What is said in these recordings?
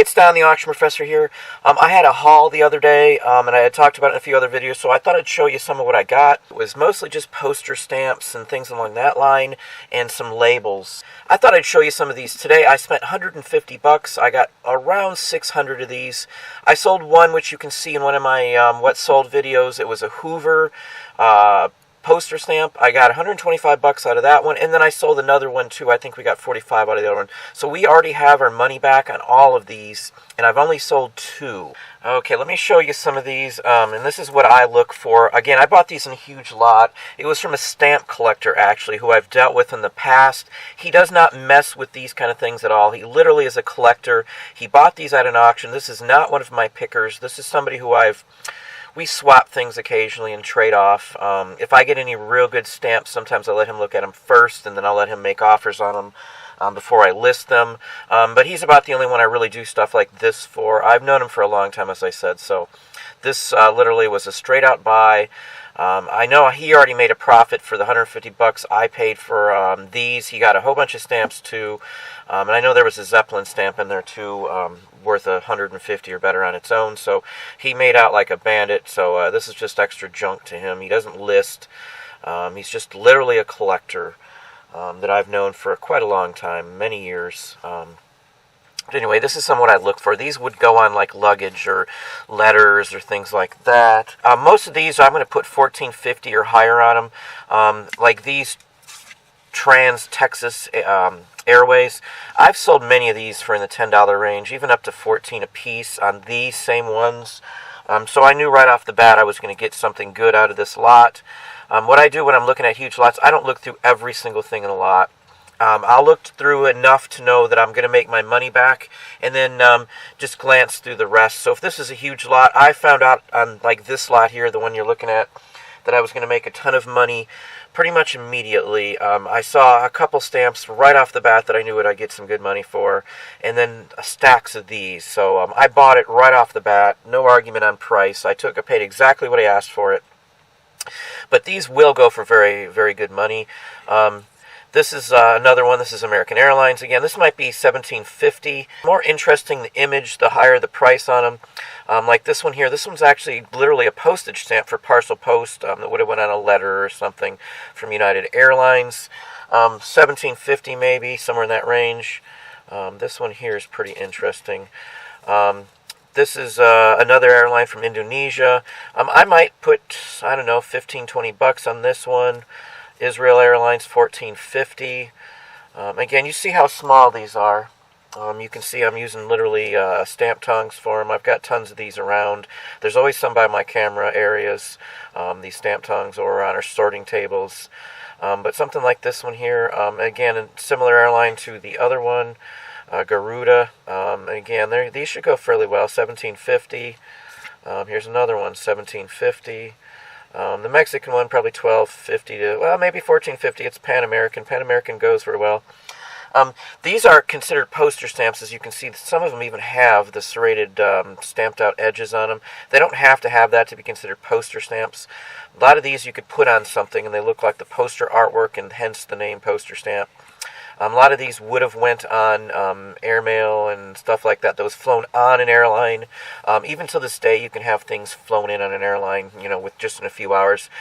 it's Don the Auction Professor here. I had a haul the other day, and I had talked about it in a few other videos, so I thought I'd show you some of what I got. It was mostly just poster stamps and things along that line, and some labels. I thought I'd show you some of these today. I spent 150 bucks. I got around 600 of these. I sold one, which you can see in one of my what sold videos. It was a Hoover poster stamp. I got 125 bucks out of that one, and then I sold another one too. I think we got 45 out of the other one. So we already have our money back on all of these, and I've only sold 2. Okay, let me show you some of these, and this is what I look for. Again, I bought these in a huge lot. It was from a stamp collector, actually, who I've dealt with in the past. He does not mess with these kind of things at all. He literally is a collector. He bought these at an auction. This is not one of my pickers. This is somebody who we swap things occasionally and trade off. If I get any real good stamps, sometimes I let him look at them first, and then I'll let him make offers on them before I list them. But he's about the only one I really do stuff like this for. I've known him for a long time, as I said, so this literally was a straight-out buy. I know he already made a profit for the 150 bucks I paid for these. He got a whole bunch of stamps, too. And I know there was a Zeppelin stamp in there, too, worth 150 or better on its own. So he made out like a bandit. So this is just extra junk to him. He doesn't list. He's just literally a collector that I've known for quite a long time, many years. But anyway, this is some what I look for. These would go on like luggage or letters or things like that. Most of these, I'm going to put $14.50 or higher on them. Like these Trans-Texas Airways. I've sold many of these for in the $10 range, even up to $14 a piece on these same ones. So I knew right off the bat I was going to get something good out of this lot. What I do when I'm looking at huge lots, I don't look through every single thing in a lot. I'll look through enough to know that I'm going to make my money back, and then just glance through the rest. So if this is a huge lot, I found out on like this lot here, the one you're looking at, that I was going to make a ton of money pretty much immediately. I saw a couple stamps right off the bat that I knew I'd get some good money for, and then stacks of these. So I bought it right off the bat, no argument on price. I paid exactly what I asked for it. But these will go for very, very good money. This is another one. This is American Airlines. Again, this might be $17.50. More interesting the image, the higher the price on them. Like this one here. This one's actually literally a postage stamp for parcel post that would have went on a letter or something from United Airlines. $17.50 maybe, somewhere in that range. This one here is pretty interesting. This is another airline from Indonesia. I might put, I don't know, 15, 20 bucks on this one. Israel Airlines, $14.50. Again, you see how small these are. You can see I'm using literally stamp tongs for them. I've got tons of these around. There's always some by my camera areas, these stamp tongs, or on our sorting tables. But something like this one here, again, a similar airline to the other one, Garuda. Again, these should go fairly well, $17.50. Here's another one, $17.50. The Mexican one, probably $12.50 to, well, maybe $14.50. It's Pan American. Pan American goes very well. These are considered poster stamps. As you can see, some of them even have the serrated, stamped out edges on them. They don't have to have that to be considered poster stamps. A lot of these you could put on something and they look like the poster artwork, and hence the name poster stamp. A lot of these would have went on airmail and stuff like that was flown on an airline. Even to this day, you can have things flown in on an airline, with just in a few hours.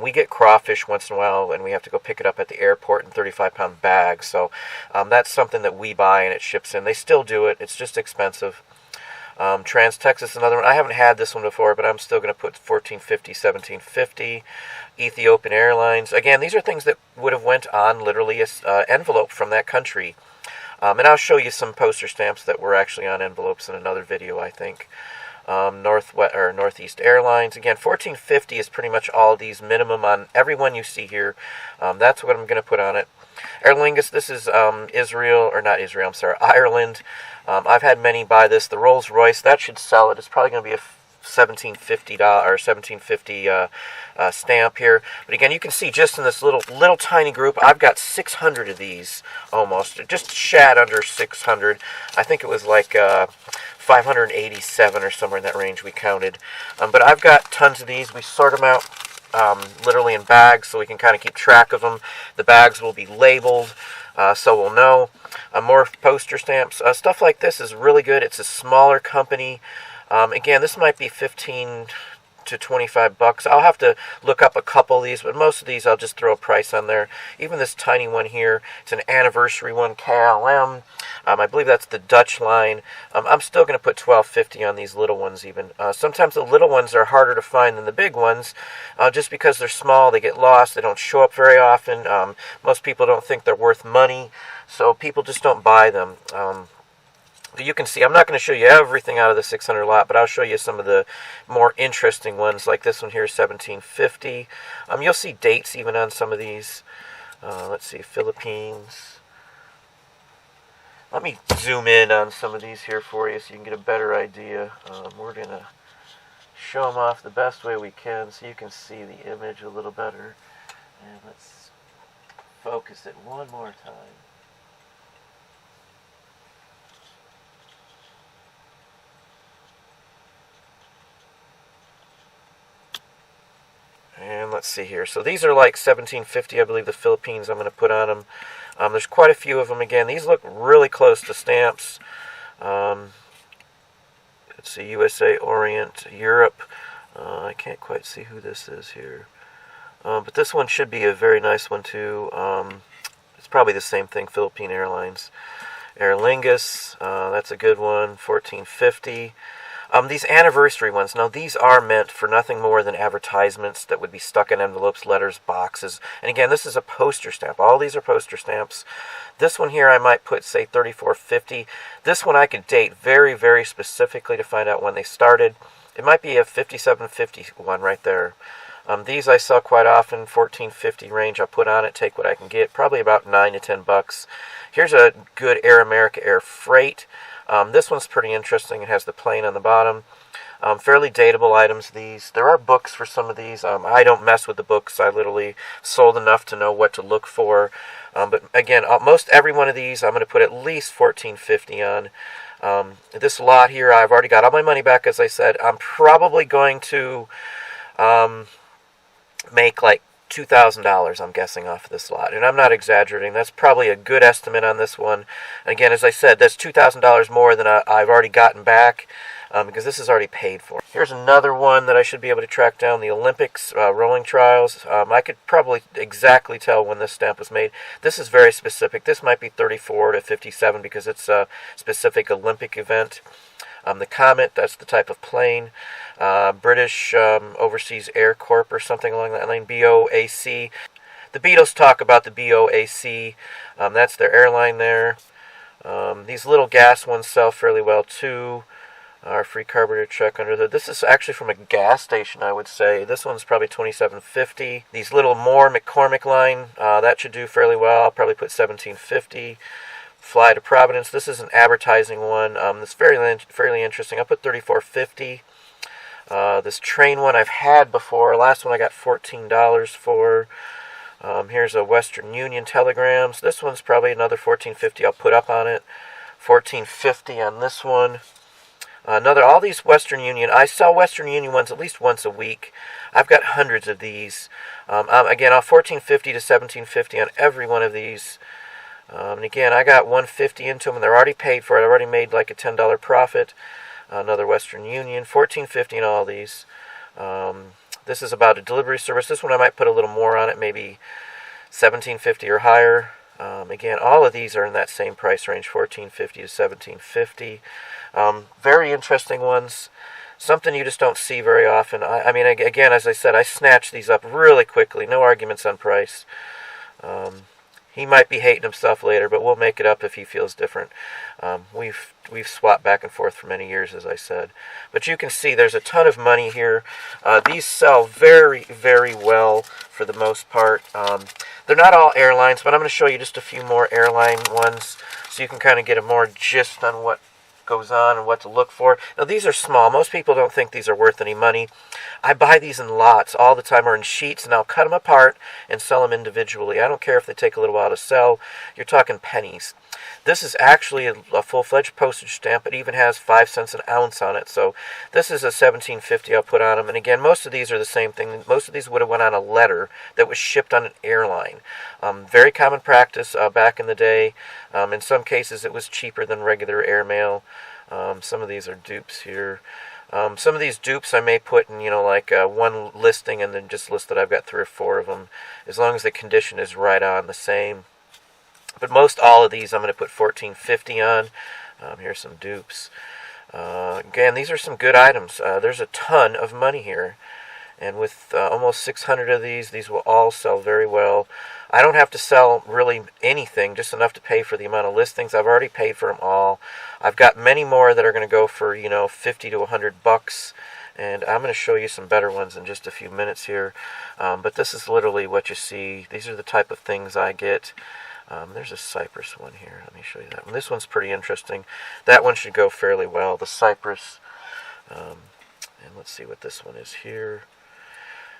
We get crawfish once in a while, and we have to go pick it up at the airport in 35-pound bags. So that's something that we buy, and it ships in. They still do it. It's just expensive. Trans-Texas, another one. I haven't had this one before, but I'm still going to put $14.50, $17.50. Ethiopian Airlines. Again, these are things that would have went on literally an envelope from that country. And I'll show you some poster stamps that were actually on envelopes in another video, I think. Northeast Airlines. Again, $14.50 is pretty much all these minimum on every one you see here. That's what I'm going to put on it. Aer Lingus, this is Ireland. I've had many buy this. The Rolls Royce, that should sell it. It's probably going to be a $17.50 or $17.50 stamp here. But again, you can see just in this little tiny group, I've got 600 of these almost, just shad under 600. I think it was like 587 or somewhere in that range we counted. But I've got tons of these. We sort them out literally in bags so we can kind of keep track of them. The bags will be labeled so we'll know. More poster stamps. Stuff like this is really good. It's a smaller company. Again, this might be 15 to 25 bucks. I'll have to look up a couple of these, but most of these I'll just throw a price on there. Even this tiny one here, it's an anniversary one, KLM. I believe that's the Dutch line. I'm still going to put $12.50 on these little ones even. Sometimes the little ones are harder to find than the big ones, just because they're small, they get lost, they don't show up very often. Most people don't think they're worth money, so people just don't buy them. You can see, I'm not going to show you everything out of the 600 lot, but I'll show you some of the more interesting ones, like this one here, 1750. You'll see dates even on some of these. Let's see, Philippines. Let me zoom in on some of these here for you so you can get a better idea. We're going to show them off the best way we can so you can see the image a little better. And let's focus it one more time. And let's see here. So these are like 1750, I believe, the Philippines I'm going to put on them. There's quite a few of them. Again, these look really close to stamps. Let's see, USA, Orient, Europe. I can't quite see who this is here. But this one should be a very nice one too. It's probably the same thing, Philippine Airlines. Aer Lingus, that's a good one, 1450. These anniversary ones, now these are meant for nothing more than advertisements that would be stuck in envelopes, letters, boxes. And again, this is a poster stamp. All these are poster stamps. This one here I might put, say, 3450. This one I could date very, very specifically to find out when they started. It might be a 5750 one right there. These I sell quite often, 1450 range. I'll put on it, take what I can get, probably about 9 to 10 bucks. Here's a good Air America Air Freight. This one's pretty interesting. It has the plane on the bottom. Fairly dateable items, these. There are books for some of these. I don't mess with the books. I literally sold enough to know what to look for. But again, most every one of these I'm going to put at least $14.50 on. This lot here, I've already got all my money back, as I said. I'm probably going to make like $2,000, I'm guessing, off of this lot. And I'm not exaggerating. That's probably a good estimate on this one. Again, as I said, that's $2,000 more than I've already gotten back, because this is already paid for. Here's another one that I should be able to track down, the Olympics rolling trials. I could probably exactly tell when this stamp was made. This is very specific. This might be 34 to 57 because it's a specific Olympic event. The Comet, that's the type of plane. British Overseas Air Corp or something along that line, BOAC. The Beatles talk about the BOAC. That's their airline there. These little gas ones sell fairly well too. Our free carburetor check under the. This is actually from a gas station, I would say. This one's probably $27.50. These little Moore McCormick line, that should do fairly well. I'll probably put $17.50. Fly to Providence. This is an advertising one. It's fairly interesting. I'll put $34.50. This train one I've had before. Last one I got $14 for. Here's a Western Union telegrams. This one's probably another $14.50. I'll put up on it. $14.50 on this one. All these Western Union. I sell Western Union ones at least once a week. I've got hundreds of these. Again, I'll $14.50 to $17.50 on every one of these. And again, I got $150 into them, and they're already paid for it. I've already made like a $10 profit. Another Western Union, $14.50 on all these. This is about a delivery service. This one I might put a little more on it, maybe $17.50 or higher. Again, all of these are in that same price range, $14.50 to $17.50. Very interesting ones. Something you just don't see very often. I mean, again, as I said, I snatch these up really quickly. No arguments on price. He might be hating himself later, but we'll make it up if he feels different. We've swapped back and forth for many years, as I said. But you can see there's a ton of money here. These sell very, very well for the most part. They're not all airlines, but I'm going to show you just a few more airline ones so you can kind of get a more gist on what goes on and what to look for. Now these are small. Most people don't think these are worth any money. I buy these in lots all the time, or in sheets, and I'll cut them apart and sell them individually. I don't care if they take a little while to sell. You're talking pennies. This is actually a full-fledged postage stamp. It even has 5 cents an ounce on it. So this is a $17.50 I'll put on them. And again, most of these are the same thing. Most of these would have went on a letter that was shipped on an airline. Very common practice back in the day. In some cases, it was cheaper than regular airmail. Some of these are dupes here. Some of these dupes I may put in, like one listing and then just list that I've got 3 or 4 of them, as long as the condition is right on the same. But most all of these I'm going to put $14.50 on. Here's some dupes. Again, these are some good items. There's a ton of money here. And with almost 600 of these will all sell very well. I don't have to sell really anything, just enough to pay for the amount of listings. I've already paid for them all. I've got many more that are going to go for, $50 to $100. And I'm going to show you some better ones in just a few minutes here. But this is literally what you see. These are the type of things I get. There's a cypress one here. Let me show you that one. This one's pretty interesting. That one should go fairly well, the cypress. And let's see what this one is here.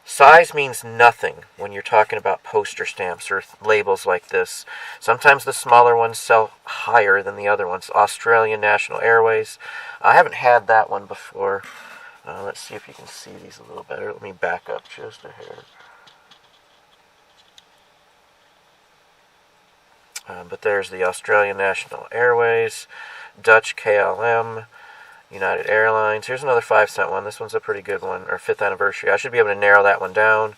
Size means nothing when you're talking about poster stamps or labels like this. Sometimes the smaller ones sell higher than the other ones. Australian National Airways. I haven't had that one before. Let's see if you can see these a little better. Let me back up just a hair. But there's the Australian National Airways, Dutch KLM, United Airlines. Here's another 5-cent one. This one's a pretty good one, or 5th anniversary. I should be able to narrow that one down.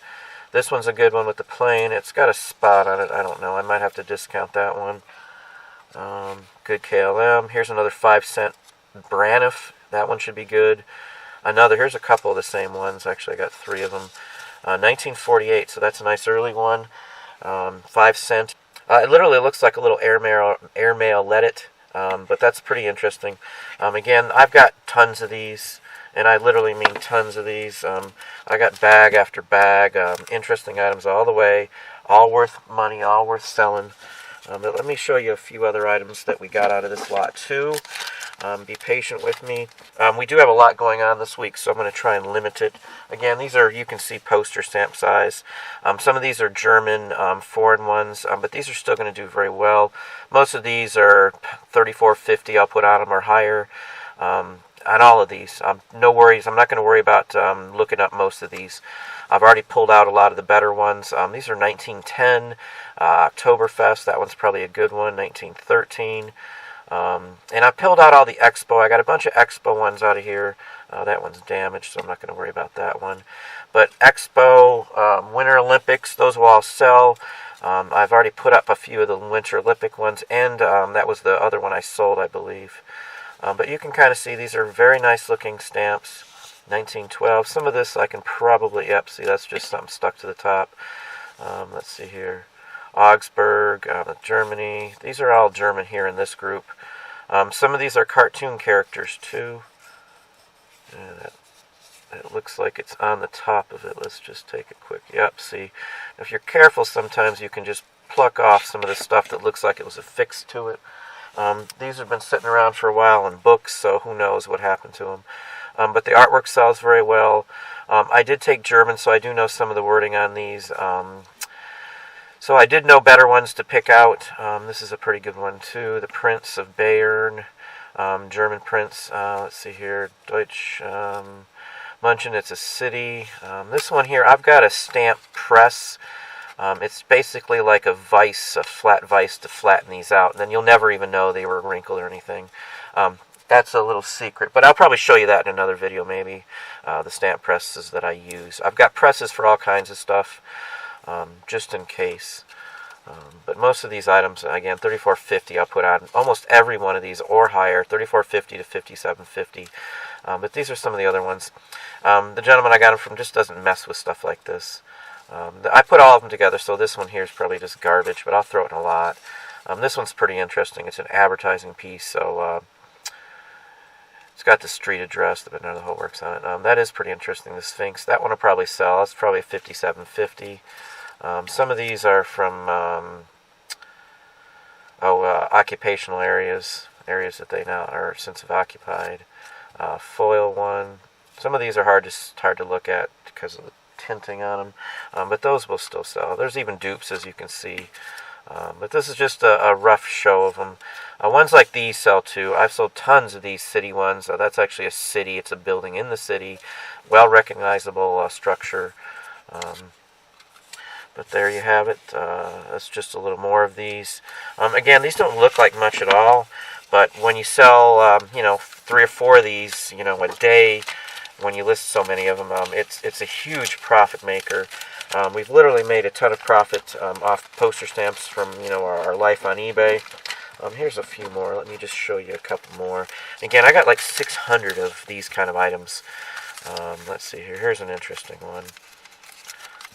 This one's a good one with the plane. It's got a spot on it. I don't know. I might have to discount that one. Good KLM. Here's another 5-cent Braniff. That one should be good. Here's a couple of the same ones. Actually, I got 3 of them. 1948, so that's a nice early one. 5 cent. It literally looks like a little airmail let it, but that's pretty interesting. Again, I've got tons of these, and I literally mean tons of these. I got bag after bag, interesting items all the way, all worth money, all worth selling. But let me show you a few other items that we got out of this lot too. Be patient with me. We do have a lot going on this week, so I'm going to try and limit it. Again, these are, you can see, poster stamp size. Some of these are German, foreign ones, but these are still going to do very well. Most of these are $34.50 I'll put on them or higher. On all of these. No worries. I'm not going to worry about looking up most of these. I've already pulled out a lot of the better ones. These are 1910, Oktoberfest. That one's probably a good one, 1913. And I pulled out all the Expo. I got a bunch of Expo ones out of here. That one's damaged, so I'm not going to worry about that one. But Expo, Winter Olympics, those will all sell. I've already put up a few of the Winter Olympic ones, and that was the other one I sold, I believe. But you can kind of see these are very nice looking stamps. 1912. Some of this I can probably, see, that's just something stuck to the top. Let's see here. Augsburg, Germany. These are all German here in this group. Some of these are cartoon characters too. It looks like it's on the top of it. Let's just take a quick, see. If you're careful, sometimes you can just pluck off some of the stuff that looks like it was affixed to it. These have been sitting around for a while in books, so who knows what happened to them. But the artwork sells very well. I did take German, so I do know some of the wording on these. So I did know better ones to pick out. This is a pretty good one too. The Prince of Bayern, German Prince. Let's see here. Deutsch München, it's a city. This one here, I've got a stamp press. It's basically like a vise, a flat vise to flatten these out. And then you'll never even know they were wrinkled or anything. That's a little secret, but I'll probably show you that in another video maybe, the stamp presses that I use. I've got presses for all kinds of stuff, just in case. But most of these items, again, $34.50 I'll put on almost every one of these or higher, $34.50 to $57.50. But these are some of the other ones. The gentleman I got them from just doesn't mess with stuff like this. I put all of them together, so this one here is probably just garbage, but I'll throw it in a lot. This one's pretty interesting. It's an advertising piece, so it's got the street address, but none of the whole works on it. That is pretty interesting, the Sphinx. That one will probably sell. It's probably $57.50. Some of these are from occupational areas. areas that they now are since have occupied. Foil one. Some of these are hard to look at because of the tinting on them, but those will still sell. There's even dupes, as you can see. But this is just a rough show of them. Ones like these sell too. I've sold tons of these city ones. That's actually a city. It's a building in the city. Well recognizable structure. But there you have it. That's just a little more of these. Again, these don't look like much at all. But when you sell, 3 or 4 of these, a day, when you list so many of them, it's a huge profit maker. We've literally made a ton of profit off poster stamps from our life on eBay. Here's a few more. Let me just show you a couple more. Again, I got like 600 of these kind of items. Let's see here. Here's an interesting one.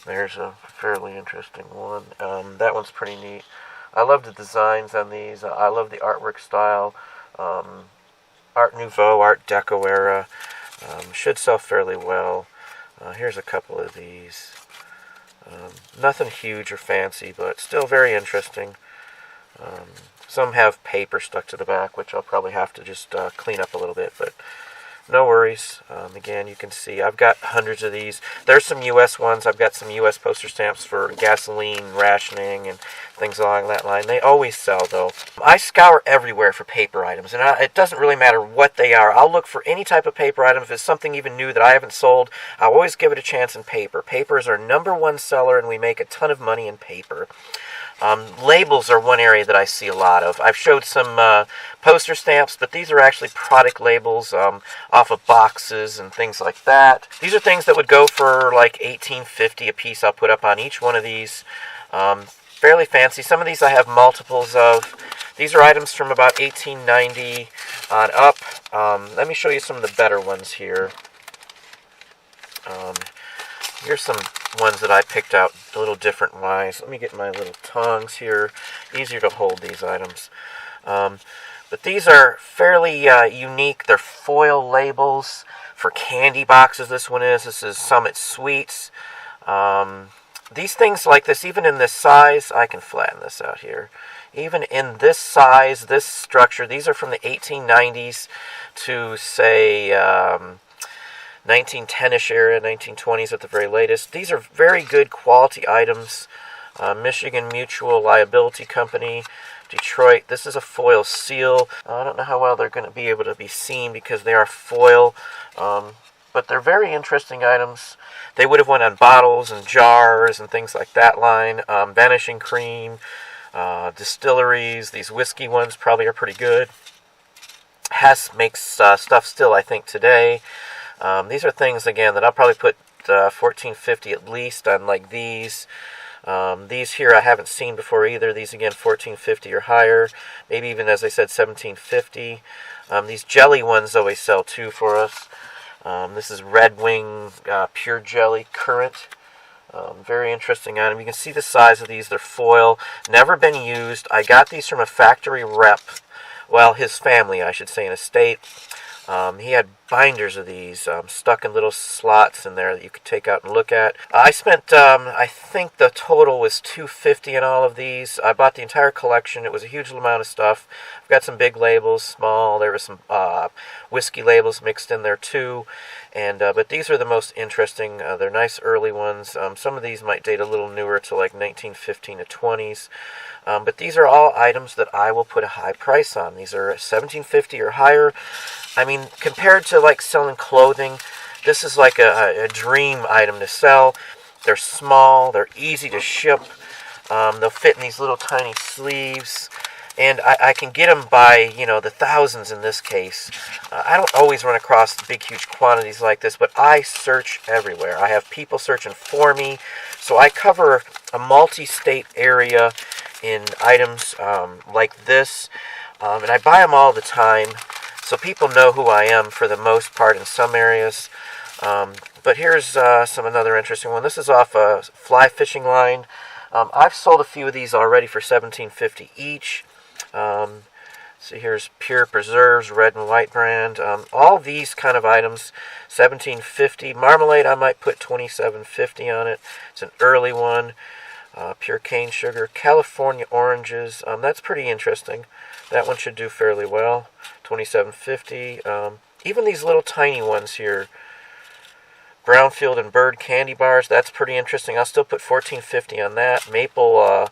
There's a fairly interesting one. That one's pretty neat. I love the designs on these. I love the artwork style. Art Nouveau, Art Deco era. Should sell fairly well. Here's a couple of these. Nothing huge or fancy, but still very interesting. Some have paper stuck to the back, which I'll probably have to just clean up a little bit, but no worries. Again, you can see I've got hundreds of these. There's some U.S. ones. I've got some U.S. poster stamps for gasoline rationing and things along that line. They always sell, though. I scour everywhere for paper items, and it doesn't really matter what they are. I'll look for any type of paper item. If it's something even new that I haven't sold, I'll always give it a chance in paper. Paper is our #1 seller, and we make a ton of money in paper. Labels are one area that I see a lot of. I've showed some poster stamps, but these are actually product labels off of boxes and things like that. These are things that would go for like $18.50 a piece. I'll put up on each one of these. Fairly fancy. Some of these I have multiples of. These are items from about $18.90 on up. Let me show you some of the better ones here. Here's some ones that I picked out a little different wise. Let me get my little tongs here. Easier to hold these items. But these are fairly unique. They're foil labels for candy boxes. This one is. This is Summit Sweets. These things like this, even in this size, I can flatten this out here. Even in this size, this structure, these are from the 1890s to, say, 1910-ish era, 1920s at the very latest. These are very good quality items. Michigan Mutual Liability Company, Detroit. This is a foil seal. I don't know how well they're going to be able to be seen because they are foil, but they're very interesting items. They would have went on bottles and jars and things like that line. Vanishing cream, distilleries. These whiskey ones probably are pretty good. Hess makes stuff still, I think, today. These are things, again, that I'll probably put $14.50 at least on, like these. These here I haven't seen before either. These, again, $14.50 or higher. Maybe even, as I said, $17.50. These jelly ones always sell too for us. This is Red Wing Pure Jelly Current. Very interesting item. You can see the size of these. They're foil. Never been used. I got these from a factory rep. Well, his family, I should say, in a state. He had binders of these stuck in little slots in there that you could take out and look at. I spent, I think the total was $250 in all of these. I bought the entire collection. It was a huge amount of stuff. I've got some big labels, small. There were some whiskey labels mixed in there too. And but these are the most interesting. They're nice early ones. Some of these might date a little newer to like 1915 to 20s. But these are all items that I will put a high price on. These are $17.50 or higher. I mean, compared to like selling clothing, this is like a dream item to sell. They're small. They're easy to ship. They'll fit in these little tiny sleeves. And I can get them by, the thousands in this case. I don't always run across big, huge quantities like this, but I search everywhere. I have people searching for me. So I cover a multi-state area in items like this. And I buy them all the time. So people know who I am for the most part in some areas. But here's another interesting one. This is off a fly fishing line. I've sold a few of these already for $17.50 each. So here's Pure Preserves, red and white brand. All these kind of items, $17.50. Marmalade, I might put $27.50 on it. It's an early one. Pure cane sugar, California oranges. That's pretty interesting. That one should do fairly well. $27.50. Even these little tiny ones here, Brownfield and Bird candy bars, that's pretty interesting. I'll still put $14.50 on that. Maple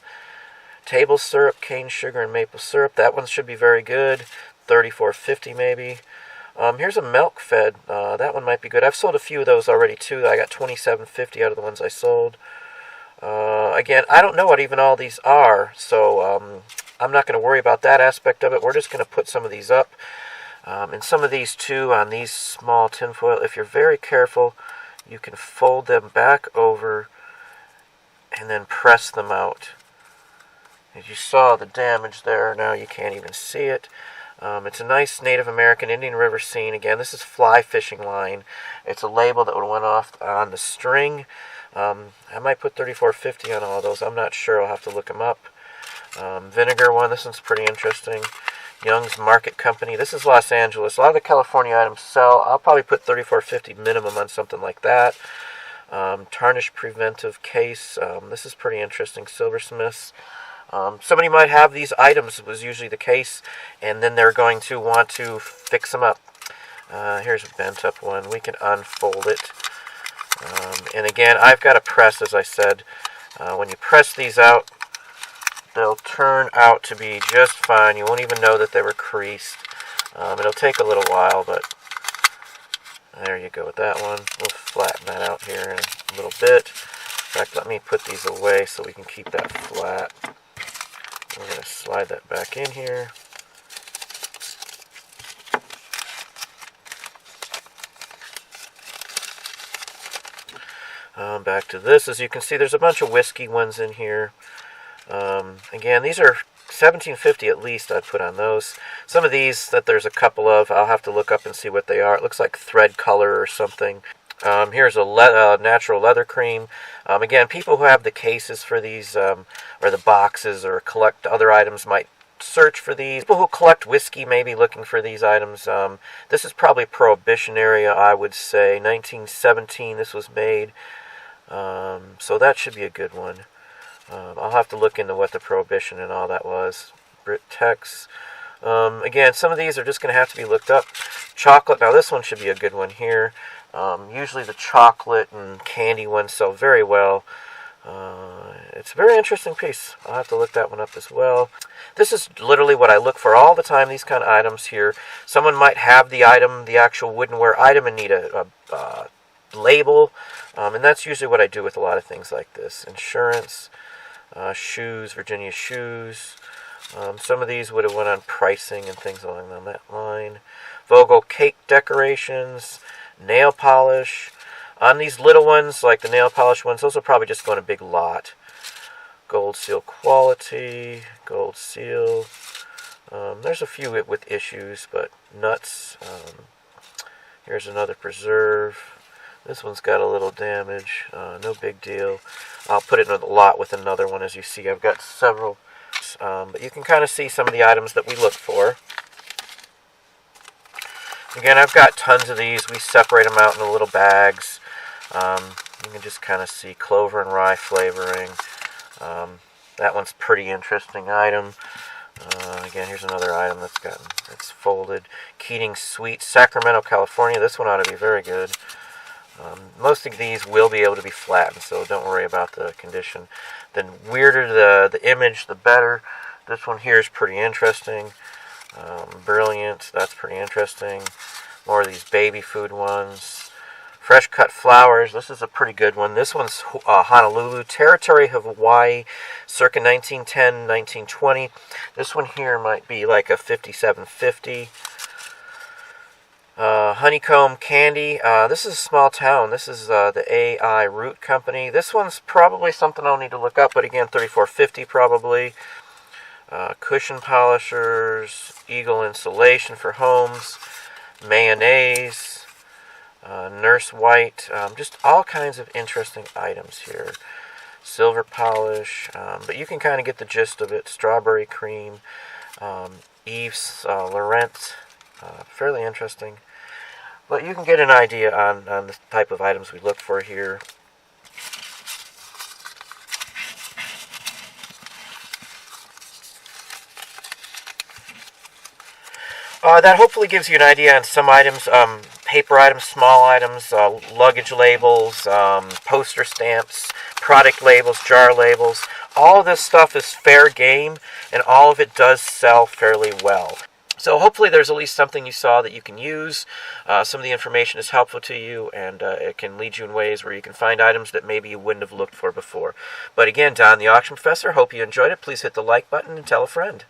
table syrup, cane sugar and maple syrup, that one should be very good. $34.50 maybe. Here's a milk fed. That one might be good. I've sold a few of those already too. I got $27.50 out of the ones I sold. Again, I don't know what even all these are, so I'm not going to worry about that aspect of it. We're just going to put some of these up. And some of these too on these small tinfoil. If you're very careful, you can fold them back over and then press them out. As you saw the damage there, now you can't even see it. It's a nice Native American Indian River scene. Again, this is fly fishing line. It's a label that went off on the string. I might put $34.50 on all those. I'm not sure. I'll have to look them up. Vinegar one. This one's pretty interesting. Young's Market Company. This is Los Angeles. A lot of the California items sell. I'll probably put $34.50 minimum on something like that. Tarnish Preventive Case. This is pretty interesting. Silversmiths. Somebody might have these items, was usually the case, and then they're going to want to fix them up. Here's a bent up one. We can unfold it. And again, I've got a press, as I said. When you press these out, they'll turn out to be just fine. You won't even know that they were creased. It'll take a little while, but there you go with that one. We'll flatten that out here in a little bit. In fact, let me put these away so we can keep that flat. We're going to slide that back in here. Back to this. As you can see, there's a bunch of whiskey ones in here. Again, these are $17.50 at least I'd put on those. Some of these that there's a couple of, I'll have to look up and see what they are. It looks like thread color or something. Here's a natural leather cream. Again, people who have the cases for these, or the boxes, or collect other items might search for these. People who collect whiskey may be looking for these items. This is probably Prohibition area, I would say. 1917 this was made. So that should be a good one. I'll have to look into what the Prohibition and all that was. Brit Tex. Again, some of these are just going to have to be looked up. Chocolate. Now this one should be a good one here. Usually the chocolate and candy ones sell very well. It's a very interesting piece. I'll have to look that one up as well. This is literally what I look for all the time, these kind of items here. Someone might have the item, the actual woodenware item, and need a label. And that's usually what I do with a lot of things like this. Insurance, shoes, Virginia shoes. Some of these would have went on pricing and things along that line. Vogel cake decorations, nail polish. On these little ones, like the nail polish ones, those will probably just go in a big lot. Gold seal quality, gold seal. There's a few with issues, but nuts. Here's another preserve. This one's got a little damage. No big deal. I'll put it in a lot with another one. As you see, I've got several. But you can kind of see some of the items that we look for. Again, I've got tons of these. We separate them out into little bags. You can just kind of see clover and rye flavoring. That one's pretty interesting item. Again, here's another item that's folded. Keating Sweet, Sacramento, California. This one ought to be very good. Most of these will be able to be flattened, so don't worry about the condition. The weirder the image, the better. This one here is pretty interesting. Brilliant, that's pretty interesting. More of these baby food ones. Fresh cut flowers, this is a pretty good one. This one's Honolulu, Territory of Hawaii, circa 1910, 1920. This one here might be like a $57.50. Honeycomb Candy. This is a small town. This is the AI Root Company. This one's probably something I'll need to look up, but again, $34.50 probably. Cushion polishers, Eagle insulation for homes, mayonnaise, Nurse White, just all kinds of interesting items here. Silver polish, but you can kind of get the gist of it. Strawberry cream, Yves Laurent, fairly interesting. But you can get an idea on the type of items we look for here. That hopefully gives you an idea on some items, paper items, small items, luggage labels, poster stamps, product labels, jar labels. All of this stuff is fair game, and all of it does sell fairly well. So hopefully there's at least something you saw that you can use. Some of the information is helpful to you, and it can lead you in ways where you can find items that maybe you wouldn't have looked for before. But again, Don the Auction Professor, hope you enjoyed it. Please hit the like button and tell a friend.